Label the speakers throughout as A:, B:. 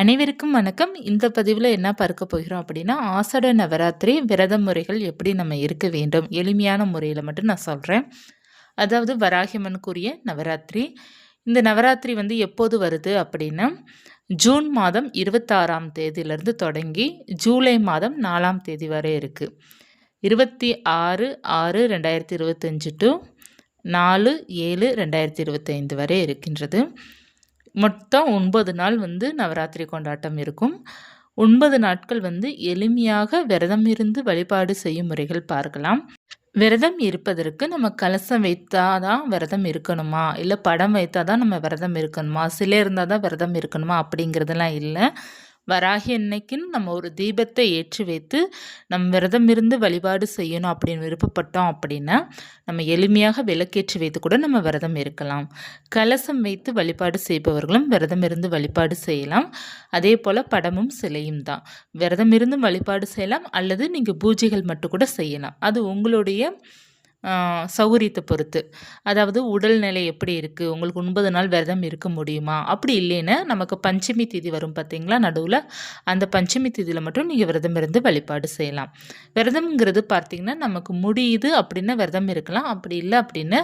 A: அனைவருக்கும் வணக்கம். இந்த பதிவுல என்ன பார்க்க போகிறோம் அப்படின்னா, ஆஷாட நவராத்திரி விரத முறைகள் எப்படி நம்ம இருக்க வேண்டும்? எளிமையான முறையில மட்டும் நான் சொல்றேன். அதாவது வராகியம்மனுக்குரிய நவராத்திரி. இந்த நவராத்திரி வந்து எப்போது வருது அப்படின்னா, ஜூன் மாதம் 26ஆம் தேதியிலிருந்து தொடங்கி, ஜூலை மாதம் 4ஆம் தேதி வரை இருக்கு. 26/6/2025 டு 4/7/2025 வரை இருக்கின்றது. மொத்தம் 9 நாள் வந்து நவராத்திரி கொண்டாட்டம் இருக்கும். 9 நாட்கள் வந்து எளிமையாக விரதம் இருந்து வழிபாடு செய்யும் முறைகள் பார்க்கலாம். விரதம் இருப்பதற்கு நம்ம கலசம் வைத்தா தான் விரதம் இருக்கணுமா? இல்ல படம் வைத்தா தான் நம்ம விரதம் இருக்கணுமா? சிலை இருந்தா தான் விரதம் இருக்கணுமா? அப்படிங்கிறதெல்லாம் இல்ல. வராகி அன்னைக்குன்னு நம்ம ஒரு தீபத்தை ஏற்றி வைத்து நம் விரதம் இருந்து வழிபாடு செய்யணும் அப்படின்னு விருப்பப்பட்டோம் அப்படின்னா, நம்ம எளிமையாக விளக்கேற்றி வைத்து கூட நம்ம விரதம் இருக்கலாம். கலசம் வைத்து வழிபாடு செய்பவர்களும் விரதம் இருந்து வழிபாடு செய்யலாம். அதே போல படமும் சிலையும் தான். விரதம் இருந்தும் வழிபாடு செய்யலாம் அல்லது நீங்க பூஜைகள் மட்டும் கூட செய்யலாம். அது உங்களுடைய சௌகரியத்தை பொறுத்து. அதாவது உடல்நிலை எப்படி இருக்குது, உங்களுக்கு 9 நாள் விரதம் இருக்க முடியுமா? அப்படி இல்லைன்னா நமக்கு பஞ்சமி திதி வரும் பார்த்தீங்களா நடுவில், அந்த பஞ்சமி திதியில் மட்டும் நீங்கள் விரதம் இருந்து வழிபாடு செய்யலாம். விரதம்ங்கிறது பார்த்தீங்கன்னா நமக்கு முடியுது அப்படின்னா விரதம் இருக்கலாம். அப்படி இல்லை அப்படின்னா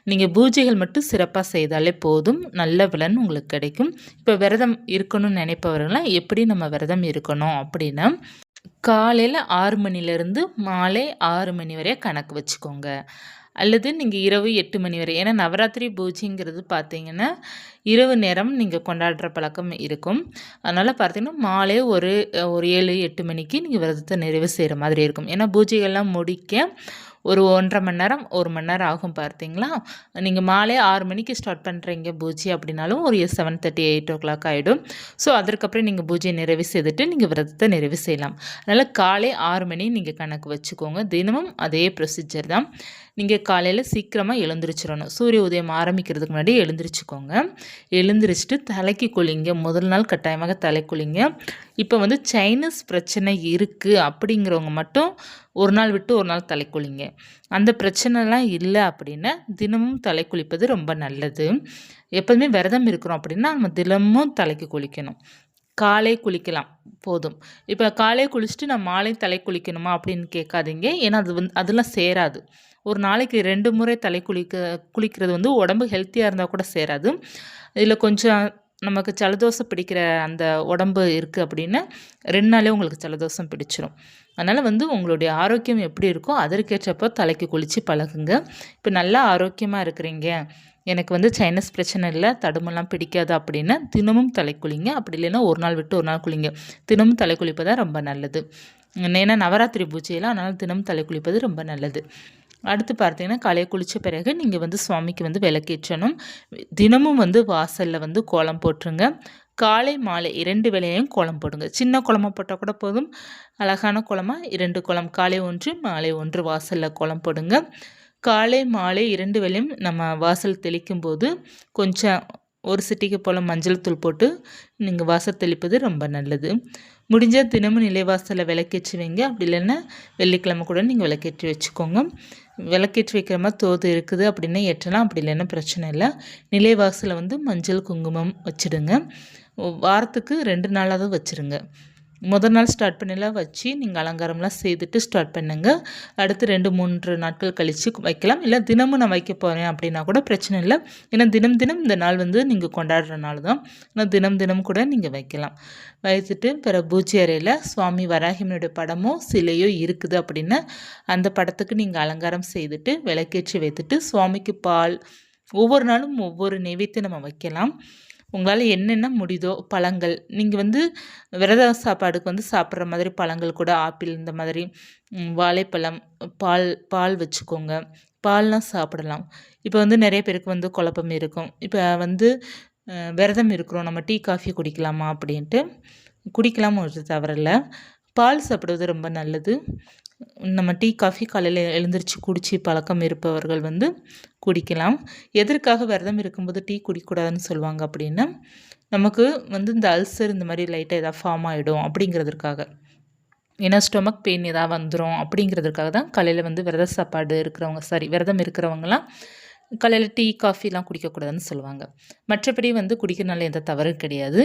A: நீங்கள் பூஜைகள் மட்டும் சிறப்பாக செய்தாலே போதும், நல்ல பலன் உங்களுக்கு கிடைக்கும். இப்போ விரதம் இருக்கணும்னு நினைப்பவர்களாம் எப்படி நம்ம விரதம் இருக்கணும் அப்படின்னா, காலையில் 6 மணிலேருந்து மாலை 6 மணி வரை கணக்கு வச்சுக்கோங்க. அல்லது நீங்கள் இரவு 8 மணி வரை, ஏன்னா நவராத்திரி பூஜைங்கிறது பார்த்தீங்கன்னா இரவு நேரம் நீங்கள் கொண்டாடுற பழக்கம் இருக்கும். அதனால் பார்த்தீங்கன்னா மாலை ஒரு 7 8 மணிக்கு நீங்கள் விரதத்தை நிறைவு செய்கிற மாதிரி இருக்கும். ஏன்னா பூஜைகள்லாம் முடிக்க ஒரு 1.5 மணி நேரம் 1 மணி நேரம் ஆகும் பார்த்தீங்களா. நீங்கள் மாலை 6 மணிக்கு ஸ்டார்ட் பண்ணுறீங்க பூஜை அப்படின்னாலும் ஒரு 7:30 8 ஆகிடும். ஸோ அதற்கப்புறம் நீங்கள் பூஜை நிறைவு செய்துட்டு நீங்கள் விரதத்தை நிறைவு செய்யலாம். அதனால் காலை 6 மணி நீங்கள் கணக்கு வச்சுக்கோங்க. தினமும் அதே ப்ரொசீஜர் தான். நீங்கள் காலையில் சீக்கிரமாக எழுந்திரிச்சிடணும். சூரிய உதயம் ஆரம்பிக்கிறதுக்கு முன்னாடி எழுந்திரிச்சிக்கோங்க. எழுந்திரிச்சிட்டு தலைக்கு குளிங்க. முதல் நாள் கட்டாயமாக தலை குளிங்க. இப்போ வந்து சைனஸ் பிரச்சனை இருக்குது அப்படிங்கிறவங்க மட்டும் ஒரு நாள் விட்டு ஒரு நாள் தலை குளிங்க. அந்த பிரச்சனைலாம் இல்லை அப்படின்னா தினமும் தலை குளிப்பது ரொம்ப நல்லது. எப்போதுமே விரதம் இருக்கிறோம் அப்படின்னா நம்ம தினமும் தலைக்கு குளிக்கணும். காலை குளிக்கலாம் போதும். இப்போ காலை குளிச்சுட்டு நான் மாலை தலை குளிக்கணுமா அப்படின்னு கேட்காதீங்க. ஏன்னா அதெல்லாம் சேராது. ஒரு நாளைக்கு 2 முறை தலை குளிக்கிறது வந்து உடம்பு ஹெல்த்தியாக இருந்தால் கூட சேராது. இதில் கொஞ்சம் நமக்கு ஜலதோஷம் பிடிக்கிற அந்த உடம்பு இருக்குது அப்படின்னா 2 நாளே உங்களுக்கு ஜலதோஷம் பிடிச்சிரும். அதனால் வந்து உங்களுடைய ஆரோக்கியம் எப்படி இருக்கோ அதற்கேற்றப்போ தலைக்கு குளித்து பழகுங்க. இப்போ நல்லா ஆரோக்கியமாக இருக்கிறீங்க, எனக்கு வந்து சைனஸ் பிரச்சனை இல்லை, தடுமெல்லாம் பிடிக்காது அப்படின்னா தினமும் தலை குளிங்க. அப்படி இல்லைன்னா ஒரு நாள் விட்டு ஒரு நாள் குளிங்க. தினமும் தலை குளிப்பது ரொம்ப நல்லது. ஏன்னா நவராத்திரி பூஜையெல்லாம், அதனால் தினமும் தலை குளிப்பது ரொம்ப நல்லது. அடுத்து பார்த்தீங்கன்னா காலையில் குளித்த பிறகு நீங்கள் வந்து சுவாமிக்கு வந்து விளக்கேற்றணும். தினமும் வந்து வாசலில் வந்து கோலம் போட்டுருங்க. காலை மாலை 2 வேளையும் கோலம் போடுங்க. சின்ன கோலமாக போட்டால் கூட போதும். அழகான கோலமாக 2 கோலம், காலை 1 மாலை 1 வாசலில் கோலம் போடுங்க. காலை மாலை 2 வேளையும் நம்ம வாசல் தெளிக்கும் போது கொஞ்சம் ஒரு சிட்டிகை போல் மஞ்சள் தூள் போட்டு நீங்கள் வாசல் தெளிப்பது ரொம்ப நல்லது. முடிஞ்சால் தினமும் நிலைவாசலில் விளக்கேற்றி வைங்க. அப்படி இல்லைன்னா வெள்ளிக்கிழமை கூட நீங்கள் விளக்கேற்றி வச்சுக்கோங்க. விளக்கேற்றி வைக்கிற மாதிரி தோது இருக்குது அப்படின்னா ஏற்றலாம், அப்படி இல்லைன்னா பிரச்சனை இல்லை. நிலைவாசலில் வந்து மஞ்சள் குங்குமம் வச்சுடுங்க. வாரத்துக்கு 2 நாளாவது வச்சுருங்க. முதல் நாள் ஸ்டார்ட் பண்ணலாம் வச்சு நீங்கள் அலங்காரம்லாம் செய்துட்டு ஸ்டார்ட் பண்ணுங்கள். அடுத்து 2-3 நாட்கள் கழித்து வைக்கலாம். இல்லை தினமும் நான் வைக்க போகிறேன் அப்படின்னா கூட பிரச்சனை இல்லை. ஏன்னா தினம் இந்த நாள் வந்து நீங்கள் கொண்டாடுற நாள் தான். ஆனால் தினம் கூட நீங்கள் வைக்கலாம். வைத்துட்டு பிற பூஜை அறையில் சுவாமி வராகியம்மனுடைய படமோ சிலையோ இருக்குது அப்படின்னா அந்த படத்துக்கு நீங்கள் அலங்காரம் செய்துட்டு விளக்கேற்றி வைத்துட்டு சுவாமிக்கு பால், ஒவ்வொரு நாளும் ஒவ்வொரு நைவேத்தியம் நம்ம வைக்கலாம். உங்களால் என்னென்ன முடியுதோ பழங்கள், நீங்கள் வந்து விரத சாப்பாடுக்கு வந்து சாப்பிட்ற மாதிரி பழங்கள் கூட ஆப்பிள், இந்த மாதிரி வாழைப்பழம், பால் வச்சுக்கோங்க. பால்லாம் சாப்பிடலாம். இப்போ வந்து நிறைய பேருக்கு வந்து குழப்பம் இருக்கும். இப்போ வந்து விரதம் இருக்கிறோம், நம்ம டீ காஃபி குடிக்கலாமா அப்படின்ட்டு. குடிக்கலாம், ஒரு தவறில்லை. பால் சாப்பிடுவது ரொம்ப நல்லது. நம்ம டீ காஃபி காலையில் எழுந்திரிச்சு குடித்து பழக்கம் இருப்பவர்கள் வந்து குடிக்கலாம். எதற்காக விரதம் இருக்கும்போது டீ குடிக்கக்கூடாதுன்னு சொல்லுவாங்க அப்படின்னா, நமக்கு வந்து இந்த அல்சர் இந்த மாதிரி லைட்டாக எதாவது ஃபார்ம் ஆகிடும் அப்படிங்கிறதுக்காக. ஏன்னா ஸ்டொமக் பெயின் எதாவது வந்துடும் அப்படிங்கிறதுக்காக தான் காலையில் வந்து விரதம் இருக்கிறவங்களாம் காலையில் டீ காஃபிலாம் குடிக்கக்கூடாதுன்னு சொல்லுவாங்க. மற்றபடி வந்து குடிக்கிறனால எந்த தவறும் கிடையாது.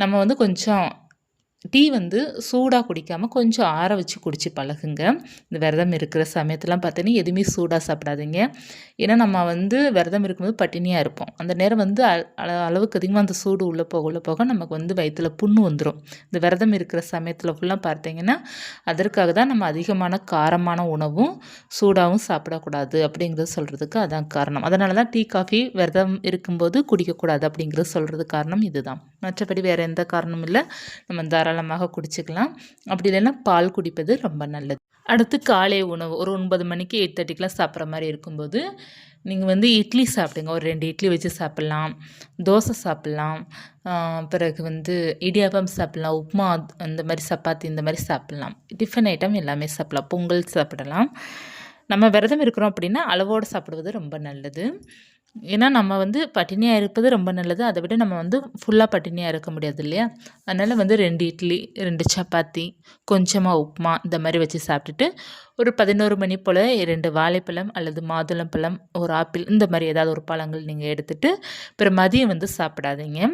A: நம்ம வந்து கொஞ்சம் டீ வந்து சூடாக குடிக்காமல் கொஞ்சம் ஆற வச்சு குடிச்சு பழகுங்க. இந்த விரதம் இருக்கிற சமயத்துலாம் பார்த்தீங்கன்னா எதுவுமே சூடாக சாப்பிடாதீங்க. ஏன்னா நம்ம வந்து விரதம் இருக்கும்போது பட்டினியாக இருப்போம். அந்த நேரம் வந்து அளவுக்கு அதிகமாக அந்த சூடு உள்ளே போக நமக்கு வந்து வயித்துல புண்ணு வந்துடும். இந்த விரதம் இருக்கிற சமயத்தில் ஃபுல்லாக பார்த்தீங்கன்னா அதற்காக தான் நம்ம அதிகமான காரமான உணவும் சூடாகவும் சாப்பிடக்கூடாது அப்படிங்கிறது சொல்கிறதுக்கு அதான் காரணம். அதனால தான் டீ காஃபி விரதம் இருக்கும்போது குடிக்கக்கூடாது அப்படிங்கிறது சொல்கிறதுக்கு காரணம் இதுதான். மற்றபடி வேறு எந்த காரணமும் இல்லை. நம்ம தாராளமாக குடிச்சுக்கலாம். அப்படி இல்லைன்னா பால் குடிப்பது ரொம்ப நல்லது. அடுத்து காலை உணவு ஒரு 9 மணிக்கு 8:30க்கெலாம் சாப்பிட்ற மாதிரி இருக்கும்போது நீங்கள் வந்து இட்லி சாப்பிடுங்க. ஒரு 2 இட்லி வச்சு சாப்பிட்லாம், தோசை சாப்பிட்லாம், பிறகு வந்து இடியாப்பம் சாப்பிட்லாம், உப்புமா இந்த மாதிரி சப்பாத்தி இந்த மாதிரி சாப்பிட்லாம். டிஃபன் ஐட்டம் எல்லாமே சாப்பிட்லாம், பொங்கல் சாப்பிடலாம். நம்ம விரதம் இருக்கிறோம் அப்படின்னா அளவோடு சாப்பிடுவது ரொம்ப நல்லது. ஏன்னா நம்ம வந்து பட்டினியாக இருப்பது ரொம்ப நல்லது. அதை விட நம்ம வந்து ஃபுல்லாக பட்டினியாக இருக்க முடியாது இல்லையா? அதனால் வந்து 2 இட்லி, 2 சப்பாத்தி, கொஞ்சமாக உப்புமா இந்த மாதிரி வச்சு சாப்பிட்டுட்டு ஒரு 11 மணி போல் 2 வாழைப்பழம் அல்லது மாதுளம்பழம், ஒரு ஆப்பிள் இந்த மாதிரி ஏதாவது ஒரு பழங்கள் நீங்கள் எடுத்துகிட்டு அப்புறம் மதியம் வந்து சாப்பிடாதீங்க.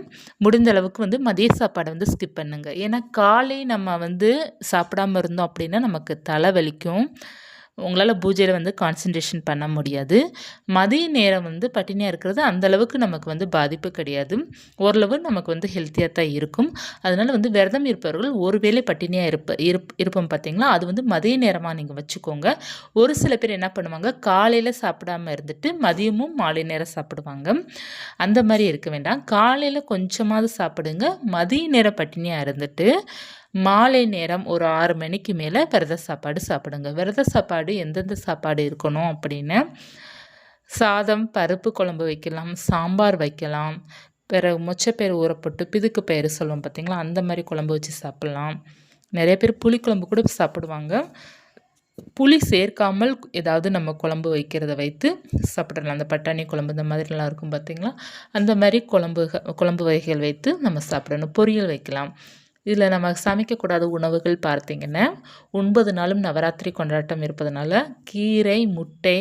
A: முடிந்த அளவுக்கு வந்து மதிய சாப்பாடை வந்து ஸ்கிப் பண்ணுங்க. ஏன்னா காலை நம்ம வந்து சாப்பிடாம இருந்தோம் அப்படின்னா நமக்கு தலை வலிக்கும். உங்களால் பூஜையில் வந்து கான்சன்ட்ரேஷன் பண்ண முடியாது. மதிய நேரம் வந்து பட்டினியாக இருக்கிறது அந்தளவுக்கு நமக்கு வந்து பாதிப்பு கிடையாது. ஓரளவு நமக்கு வந்து ஹெல்த்தியாக தான் இருக்கும். அதனால் வந்து விரதம் இருப்பவர்கள் ஒரு வேளை பட்டினியாக இருப்போம் பார்த்தீங்களா, அது வந்து மதிய நேரமாக நீங்கள் வச்சுக்கோங்க. ஒரு சில பேர் என்ன பண்ணுவாங்க, காலையில் சாப்பிடாமல் இருந்துட்டு மதியமும் மாலை நேரம் சாப்பிடுவாங்க. அந்த மாதிரி இருக்க வேண்டாம். காலையில் கொஞ்சமாவது சாப்பிடுங்க. மதிய நேரம் பட்டினியாக இருந்துட்டு மாலை நேரம் ஒரு 6 மணிக்கு மேலே விரத சாப்பாடு சாப்பிடுங்க. விரத சாப்பாடு எந்தெந்த சாப்பாடு இருக்கணும் அப்படின்னு சாதம், பருப்பு குழம்பு வைக்கலாம், சாம்பார் வைக்கலாம், பிறகு மொச்சப்பயிறு ஊறப்போட்டு பிதுக்கு பயிறு சொல்லுவோம் பார்த்தீங்களா, அந்த மாதிரி குழம்பு வச்சு சாப்பிட்லாம். நிறைய பேர் புளிக்குழம்பு கூட சாப்பிடுவாங்க. புளி சேர்க்காமல் ஏதாவது நம்ம குழம்பு வைக்கிறத வைத்து சாப்பிடலாம். அந்த பட்டாணி குழம்பு இந்த மாதிரிலாம் இருக்கும் பார்த்தீங்களா, அந்த மாதிரி குழம்பு வகைகள் வைத்து நம்ம சாப்பிடணும். பொரியல் வைக்கலாம். இதில் நம்ம சமைக்கக்கூடாத உணவுகள் பார்த்தீங்கன்னா 9 நாளும் நவராத்திரி கொண்டாட்டம் இருப்பதனால கீரை, முட்டை,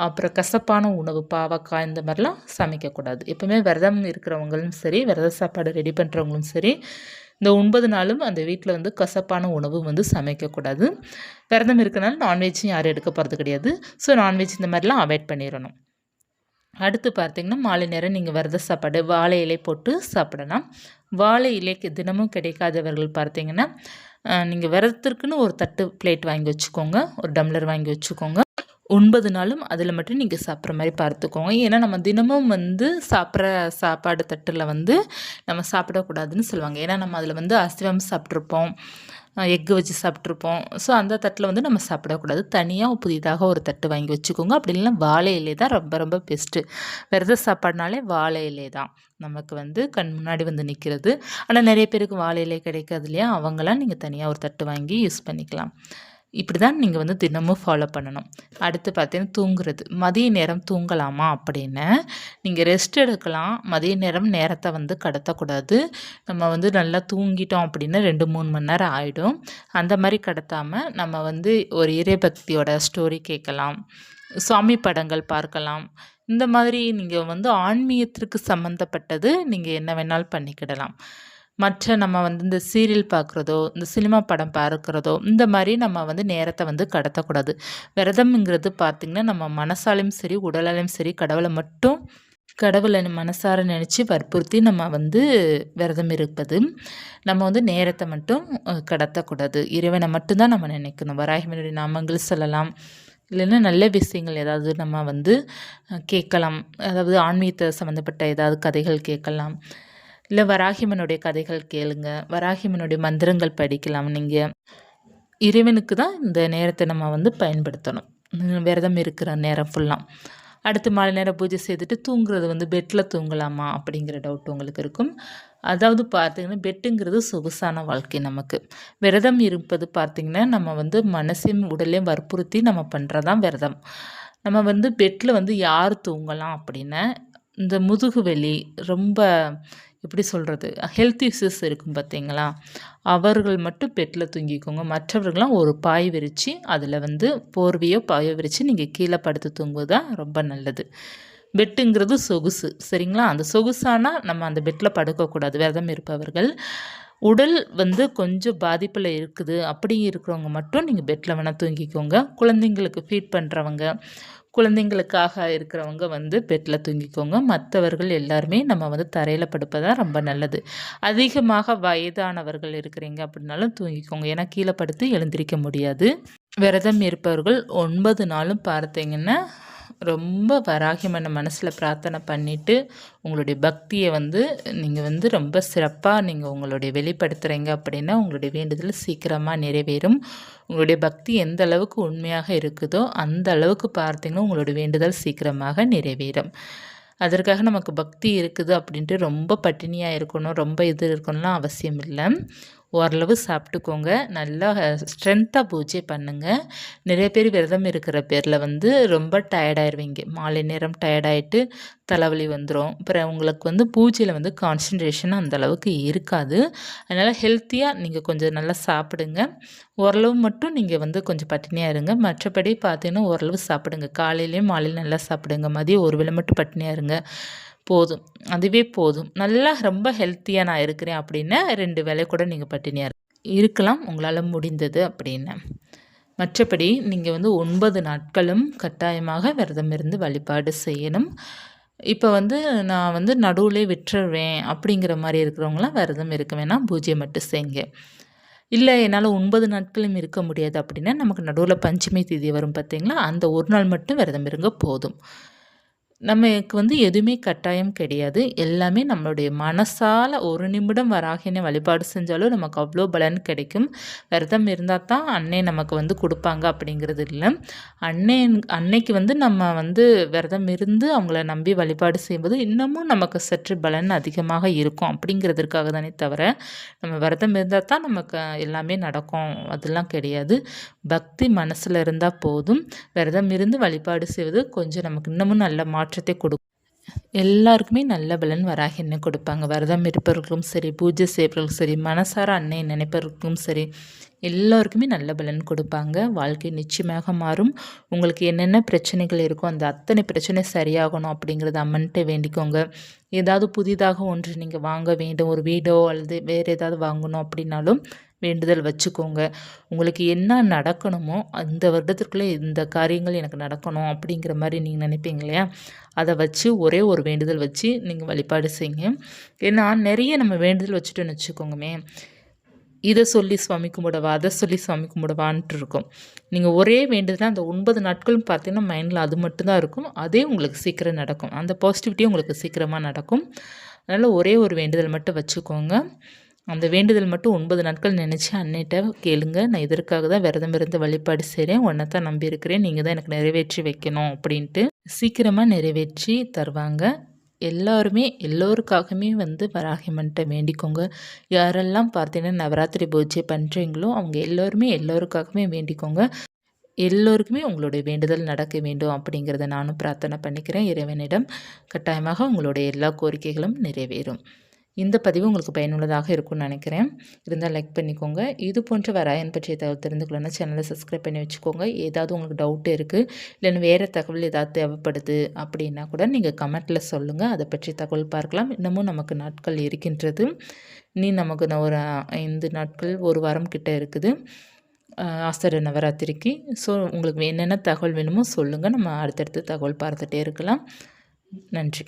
A: அப்புறம் கசப்பான உணவு பாவக்காய் இந்த மாதிரிலாம் சமைக்கக்கூடாது. எப்போவுமே விரதம் இருக்கிறவங்களும் சரி, விரத சாப்பாடு ரெடி பண்ணுறவங்களும் சரி, இந்த 9 நாளும் அந்த வீட்டில் வந்து கசப்பான உணவு வந்து சமைக்கக்கூடாது. விரதம் இருக்கனால நான்வெஜ்ஜும் யாரும் எடுக்க போகிறது கிடையாது. ஸோ நான்வெஜ் இந்த மாதிரிலாம் அவாய்ட் பண்ணிடணும். அடுத்து பார்த்திங்கன்னா மாலை நேரம் நீங்கள் விரத சாப்பாடு வாழை இலை போட்டு சாப்பிடலாம். வாழை இலைக்கு தினமும் கிடைக்காதவர்கள் பார்த்தீங்கன்னா நீங்கள் விரதத்திற்குன்னு ஒரு தட்டு பிளேட் வாங்கி வச்சுக்கோங்க, ஒரு டம்ளர் வாங்கி வச்சுக்கோங்க. 9 நாளும் அதில் மட்டும் நீங்கள் சாப்பிட்ற மாதிரி பார்த்துக்கோங்க. ஏன்னா நம்ம தினமும் வந்து சாப்பிட்ற சாப்பாடு தட்டில் வந்து நம்ம சாப்பிடக்கூடாதுன்னு சொல்லுவாங்க. ஏன்னா நம்ம அதில் வந்து அசைவம் சாப்பிட்ருப்போம், எக்கு வச்சு சாப்பிட்ருப்போம். ஸோ அந்த தட்டில் வந்து நம்ம சாப்பிடக்கூடாது. தனியாக புதிதாக ஒரு தட்டு வாங்கி வச்சுக்கோங்க. அப்படி இல்லைன்னா வாழை இலை தான் ரொம்ப ரொம்ப பெஸ்ட்டு. விரத சாப்பாடுனாலே வாழை இலை தான் நமக்கு வந்து கண் முன்னாடி வந்து நிற்கிறது. ஆனால் நிறைய பேருக்கு வாழை இலை கிடைக்காது இல்லையா, அவங்களாம் நீங்கள் தனியாக ஒரு தட்டு வாங்கி யூஸ் பண்ணிக்கலாம். இப்படி தான் நீங்கள் வந்து தினமும் ஃபாலோ பண்ணணும். அடுத்து பார்த்தீங்கன்னா தூங்குறது. மதிய நேரம் தூங்கலாமா அப்படின்னு நீங்கள் ரெஸ்ட் எடுக்கலாம். மதிய நேரம் நேரத்தை வந்து கடத்தக்கூடாது. நம்ம வந்து நல்லா தூங்கிட்டோம் அப்படின்னா 2-3 மணி நேரம் ஆகிடும். அந்த மாதிரி கடத்தாமல் நம்ம வந்து ஒரு இறைபக்தியோட ஸ்டோரி கேட்கலாம், சுவாமி படங்கள் பார்க்கலாம். இந்த மாதிரி நீங்கள் வந்து ஆன்மீகத்திற்கு சம்மந்தப்பட்டது நீங்கள் என்ன வேணாலும் பண்ணிக்கிடலாம். மற்ற நம்ம வந்து இந்த சீரியல் பார்க்குறதோ, இந்த சினிமா படம் பார்க்குறதோ, இந்த மாதிரி நம்ம வந்து நேரத்தை வந்து கடத்தக்கூடாது. விரதம்ங்கிறது பார்த்திங்கன்னா நம்ம மனசாலையும் சரி, உடலாலையும் சரி கடவுளை மனசார நினச்சி வற்புறுத்தி நம்ம வந்து விரதம் இருப்பது. நம்ம வந்து நேரத்தை மட்டும் கடத்தக்கூடாது. இறைவனை மட்டும்தான் நம்ம நினைக்கணும். வராகிமனுடைய நாமங்கள் சொல்லலாம், இல்லைன்னா நல்ல விஷயங்கள் ஏதாவது நம்ம வந்து கேட்கலாம். அதாவது ஆன்மீகத்தை சம்மந்தப்பட்ட ஏதாவது கதைகள் கேட்கலாம், இல்லை வராகிமனுடைய கதைகள் கேளுங்க, வராகிமனுடைய மந்திரங்கள் படிக்கலாம். நீங்கள் இறைவனுக்கு தான் இந்த நேரத்தை நம்ம வந்து பயன்படுத்தணும், விரதம் இருக்கிற நேரம் ஃபுல்லாக. அடுத்து மாலை நேரம் பூஜை செய்துட்டு தூங்குறது வந்து பெட்டில் தூங்கலாமா அப்படிங்கிற டவுட் உங்களுக்கு இருக்கும். அதாவது பார்த்திங்கன்னா பெட்டுங்கிறது சொகுசான வாழ்க்கை. நமக்கு விரதம் இருப்பது பார்த்திங்கன்னா நம்ம வந்து மனசையும் உடலையும் வற்புறுத்தி நம்ம பண்ணுறதான் விரதம். நம்ம வந்து பெட்டில் வந்து யார் தூங்கலாம் அப்படின்னா இந்த முதுகு வலி ரொம்ப எப்படி சொல்கிறது, ஹெல்த் இஷ்யூஸ் இருக்கும் பார்த்தீங்களா, அவர்கள் மட்டும் பெட்டில் தூங்கிக்கோங்க. மற்றவர்கள்லாம் ஒரு பாய் விரித்து அதில் வந்து போர்வையோ பாயோ விரித்து நீங்கள் கீழே படுத்து தூங்குவது தான் ரொம்ப நல்லது. பெட்டுங்கிறது சொகுசு சரிங்களா, அந்த சொகுசானா நம்ம அந்த பெட்டில் படுக்கக்கூடாது. விரதம் இருப்பவர்கள் உடல் வந்து கொஞ்சம் பாதிப்பில் இருக்குது அப்படி இருக்கிறவங்க மட்டும் நீங்கள் பெட்டில் வேணால் தூங்கிக்கோங்க. குழந்தைங்களுக்கு ஃபீட் பண்ணுறவங்க, குழந்தைங்களுக்காக இருக்கிறவங்க வந்து பெட்டில் தூங்கிக்கோங்க. மற்றவர்கள் எல்லாருமே நம்ம வந்து தரையில் படுப்பதான் ரொம்ப நல்லது. அதிகமாக வயதானவர்கள் இருக்கிறீங்க அப்படின்னாலும் தூங்கிக்கோங்க. ஏன்னா கீழே படுத்து எழுந்திரிக்க முடியாது. விரதம் இருப்பவர்கள் 9 நாளும் பார்த்தீங்கன்னா ரொம்ப வராகியம்மனை மனசில் பிரார்த்தனை பண்ணிவிட்டு உங்களுடைய பக்தியை வந்து நீங்கள் வந்து ரொம்ப சிறப்பாக நீங்கள் உங்களுடைய வெளிப்படுத்துகிறீங்க அப்படின்னா உங்களுடைய வேண்டுதல் சீக்கிரமாக நிறைவேறும். உங்களுடைய பக்தி எந்த அளவுக்கு உண்மையாக இருக்குதோ அந்த அளவுக்கு பார்த்தீங்கன்னா உங்களுடைய வேண்டுதல் சீக்கிரமாக நிறைவேறும். அதற்காக நமக்கு பக்தி இருக்குது அப்படின்ட்டு ரொம்ப பட்டினியாக இருக்கணும், ரொம்ப இது இருக்கணும்லாம் அவசியம் இல்லை. ஓரளவு சாப்பிட்டுக்கோங்க. நல்லா ஸ்ட்ரென்த்தாக பூஜை பண்ணுங்கள். நிறைய பேர் விரதம் இருக்கிற பேரில் வந்து ரொம்ப டயர்டாயிருவீங்க. மாலை நேரம் டயர்டாயிட்டு தலைவலி வந்துடும். அப்புறம் உங்களுக்கு வந்து பூஜையில் வந்து கான்சன்ட்ரேஷன் அந்தளவுக்கு இருக்காது. அதனால் ஹெல்த்தியாக நீங்கள் கொஞ்சம் நல்லா சாப்பிடுங்க. ஓரளவு மட்டும் நீங்கள் வந்து கொஞ்சம் பட்டினியாக இருங்க. மற்றபடி பார்த்தீங்கன்னா ஓரளவு சாப்பிடுங்க. காலையிலையும் மாலையிலையும் நல்லா சாப்பிடுங்க. மதியம் ஒரு வேளை மட்டும் பட்டினியாக இருங்க. போதும், அதுவே போதும். நல்லா ரொம்ப ஹெல்த்தியாக நான் இருக்கிறேன் அப்படின்னா 2 வேளை கூட நீங்கள் பட்டினியாக இருக்கலாம் உங்களால் முடிந்தது அப்படின்னு. மற்றபடி நீங்கள் வந்து 9 நாட்களும் கட்டாயமாக விரதம் இருந்து வழிபாடு செய்யணும். இப்போ வந்து நான் வந்து நடுவுலே விட்டுருவேன் அப்படிங்கிற மாதிரி இருக்கிறவங்களாம் விரதம் இருக்க வேணாம், பூஜை மட்டும் செய்யுங்க. இல்லை என்னால் 9 நாட்களும் இருக்க முடியாது அப்படின்னா நமக்கு நடுவில் பஞ்சமி தேதி வரும் பார்த்தீங்களா, அந்த ஒரு நாள் மட்டும் விரதம் இருங்க போதும். நமக்கு வந்து எதுவுமே கட்டாயம் கிடையாது. எல்லாமே நம்மளுடைய மனசால் ஒரு நிமிடம் வராகினை வழிபாடு செஞ்சாலும் நமக்கு அவ்வளோ பலன் கிடைக்கும். விரதம் இருந்தால் தான் அன்னை நமக்கு வந்து கொடுப்பாங்க அப்படிங்கிறது இல்லை. அன்னைக்கு வந்து நம்ம வந்து விரதம் இருந்து அவங்கள நம்பி வழிபாடு செய்யும்போது இன்னமும் நமக்கு சற்று பலன் அதிகமாக இருக்கும் அப்படிங்கிறதுக்காக தானே தவிர, நம்ம விரதம் இருந்தால் தான் நமக்கு எல்லாமே நடக்கும் அதெல்லாம் கிடையாது. பக்தி மனசில் இருந்தால் போதும். விரதம் இருந்து வழிபாடு செய்வது கொஞ்சம் நமக்கு இன்னமும் நல்ல மாற்றத்தை கொடுக்கும். எல்லாருக்குமே நல்ல பலன் வராகி அன்னை கொடுப்பாங்க. விரதம் இருப்பவர்களுக்கும் சரி, பூஜை செய்பவர்களுக்கும் சரி, மனசார அன்னை நினைப்பவர்களுக்கும் சரி, எல்லோருக்குமே நல்ல பலன் கொடுப்பாங்க. வாழ்க்கை நிச்சயமாக மாறும். உங்களுக்கு என்னென்ன பிரச்சனைகள் இருக்கோ அந்த அத்தனை பிரச்சனை சரியாகணும் அப்படிங்கிறத அம்மன்கிட்ட வேண்டிக்கோங்க. ஏதாவது புதிதாக ஒன்று நீங்கள் வாங்க வேண்டும், ஒரு வீடோ அல்லது வேறு ஏதாவது வாங்கணும் அப்படின்னாலும் வேண்டுதல் வச்சுக்கோங்க. உங்களுக்கு என்ன நடக்கணுமோ அந்த வருடத்திற்குள்ளே இந்த காரியங்கள் எனக்கு நடக்கணும் அப்படிங்கிற மாதிரி நீங்கள் நினைப்பீங்க இல்லையா, அதை வச்சு ஒரே ஒரு வேண்டுதல் வச்சு நீங்கள் வழிபாடு செய்யுங்க. ஏன்னா நிறைய நம்ம வேண்டுதல் வச்சுட்டோன்னு வச்சுக்கோங்கமே, இதை சொல்லி சுவாமி கும்பிடவா, அதை சொல்லி சுவாமி கும்பிடவான்ட்டு இருக்கும். நீங்கள் ஒரே வேண்டுதல் அந்த 9 நாட்களும் பார்த்தீங்கன்னா மைண்டில் அது மட்டும்தான் இருக்கும். அதே உங்களுக்கு சீக்கிரம் நடக்கும். அந்த பாசிட்டிவிட்டியும் உங்களுக்கு சீக்கிரமாக நடக்கும். அதனால் ஒரே ஒரு வேண்டுதல் மட்டும் வச்சுக்கோங்க. அந்த வேண்டுதல் மட்டும் 9 நாட்கள் நினச்சி அன்னைகிட்ட கேளுங்க. நான் இதற்காக தான் விரதம் இருந்து வழிபாடு செய்கிறேன், உன்னை தான் நம்பியிருக்கிறேன், நீங்கள் தான் எனக்கு நிறைவேற்றி வைக்கணும் அப்படின்ட்டு சீக்கிரமாக நிறைவேற்றி தருவாங்க. எல்லாருமே எல்லோருக்காகவுமே வந்து வராகியம்மன்ட்ட வேண்டிக்கோங்க. யாரெல்லாம் பார்த்தீங்கன்னா நவராத்திரி பூஜை பண்ணுறீங்களோ அவங்க எல்லோருமே எல்லோருக்காகவுமே வேண்டிக்கோங்க. எல்லோருக்குமே உங்களுடைய வேண்டுதல் நடக்க வேண்டும் அப்படிங்கிறத நானும் பிரார்த்தனை பண்ணிக்கிறேன் இறைவனிடம். கட்டாயமாக உங்களுடைய எல்லா கோரிக்கைகளும் நிறைவேறும். இந்த பதிவு உங்களுக்கு பயனுள்ளதாக இருக்கும்னு நினைக்கிறேன். இருந்தால் லைக் பண்ணிக்கோங்க. இது போன்ற வராயன் பற்றிய தகவல் தெரிந்துக்கணும்னா சேனலை சப்ஸ்கிரைப் பண்ணி வச்சுக்கோங்க. ஏதாவது உங்களுக்கு டவுட் இருக்குது இல்லைன்னா வேறு தகவல் ஏதாவது தேவைப்படுது அப்படின்னா கூட நீங்கள் கமெண்ட்டில் சொல்லுங்கள். அதை பற்றி தகவல் பார்க்கலாம். இன்னமும் நமக்கு நாட்கள் இருக்கின்றது. நீ நமக்கு ஒரு 5 நாட்கள் 1 வாரம் கிட்ட இருக்குது ஆஸ்திர நவராத்திரிக்கு. ஸோ உங்களுக்கு என்னென்ன தகவல் வேணுமோ சொல்லுங்கள். நம்ம அடுத்தடுத்து தகவல் பார்த்துட்டே இருக்கலாம். நன்றி.